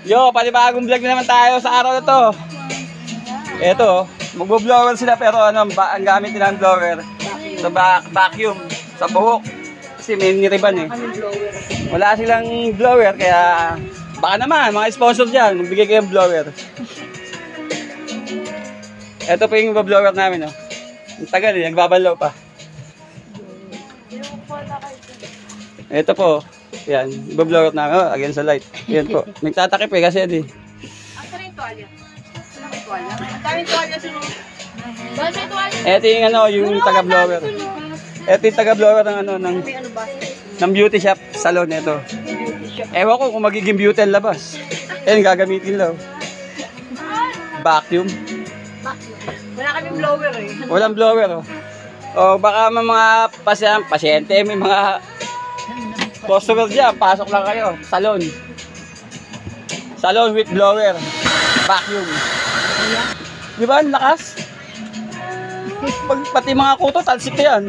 Yo, panibagong vlog na naman tayo sa araw na to. Eto, magbo-blower sila pero ano, ang gamit nila ng blower sa vacuum, sa buhok. Kasi may niriban eh. Wala silang blower kaya baka naman mga sponsor dyan, magbigay kayo ng blower. Eto po yung blower namin, oh. Ang tagal eh, nagbabalaw pa. Eto po, yan, blower namin, oh, against the light. Yan po, nagtatakip eh kasi yan eh. Ang sarang tuwalya. Ang tuwalya. Ang daming tuwalya sunod. Bakit may tuwalya? Eto yung ano, yung taga-blower. Eto yung taga-blower ng ano, ng beauty shop, salon ito. Ewan ko kung magiging beauty ang labas. Yan, gagamitin lang. Vacuum. Wala kaming blower eh. Walang blower, oh. O baka mga pasyente, may mga customer dyan, pasok lang kayo. Salon. Salon with blower. Vacuum. Di ba? Ang lakas. Pati mga kuto, talsik na yan.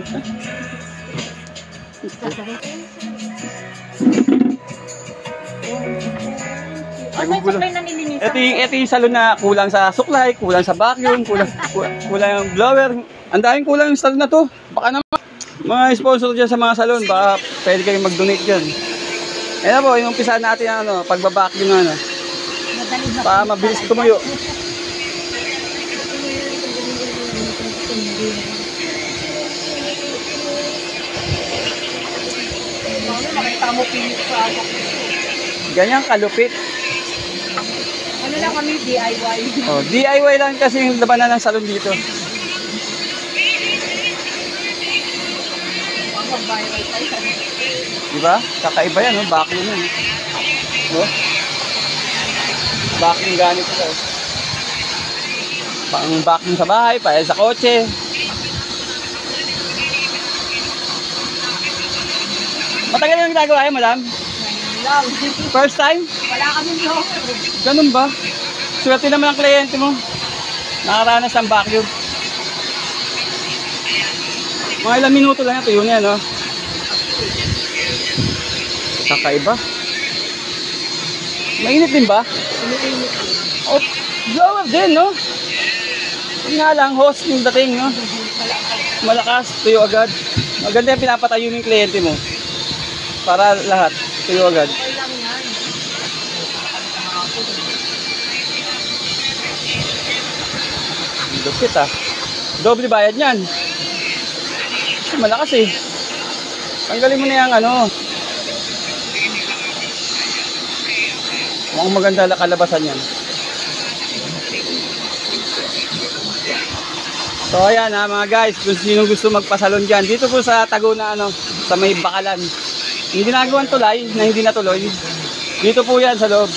Ito yung salon na kulang sa suklay, kulang sa vacuum, kulang yung blower. Ang daming kulang yung salon na to. Baka naman mga sponsor dyan sa mga salon, baka pwede kayong mag-donate dyan. Ayan po, yung umpisa natin ang ano, pagbabacuum na ano. Para mabilis tumayo. Ganyan kalupit. Ano lang kami, DIY. Oh, DIY lang kasi yung labanan ng salon dito. Diba? Kakaiba yan, oh. Vacuum yan. Oh. Vacuum ganit ito. Pang vacuum sa bahay, pa sa kotse. Matagal yung ginagawa mo, madam? First time? Wala kaming blower. Ganun ba? Swerte naman ang kliyente mo. Nakaranas ng vacuum. Mga ilang minuto lang ito, yun yan, no? Kakaiba. Mainit din ba? Oh, blower din, no? Yun nga lang, hose yung dating, no? Malakas, tuyo agad. Maganda yung pinapatayo yung kliyente mo. Para lahat, tuyo agad. Dukit ah. Doble bayad niyan. Malakas eh. Tanggalin mo na yung ano. Mukhang maganda kalabasan yan. So ayan ha mga guys, kung sino gusto magpasalon dyan, dito po sa Taguna ano, sa may Bakalan. Yung ginagawang tulay na hindi natuloy, dito po yan sa loob.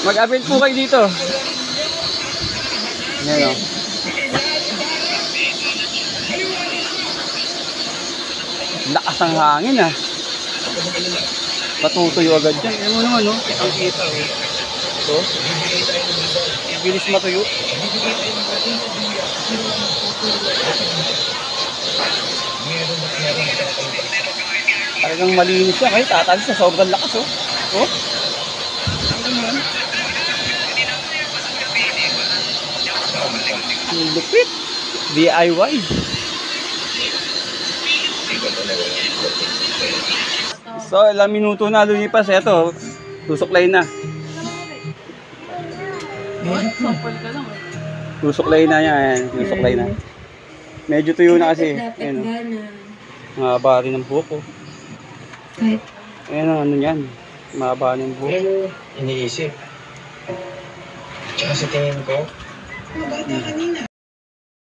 Mag-avail po kayo dito. Ayan o. Lakas ng hangin ah. Matutuyo agad dyan. Ayan mo naman no. Ang kita o. Ito. Bilis matuyo. Talagang malinis siya. Kahit tatalis na sobrang lakas oh. Oh. Lupit. DIY. So, ilang minuto na lumipas. Ito, susuklay na. Susuklay na yan. Susuklay na. Medyo tuyo na kasi. Ayan, mahaba rin ang buhok ko. Ayan ang ano yan. Mahaba rin ang buhok. Iniisip. Tsaka sa tingin ko, bata kanina.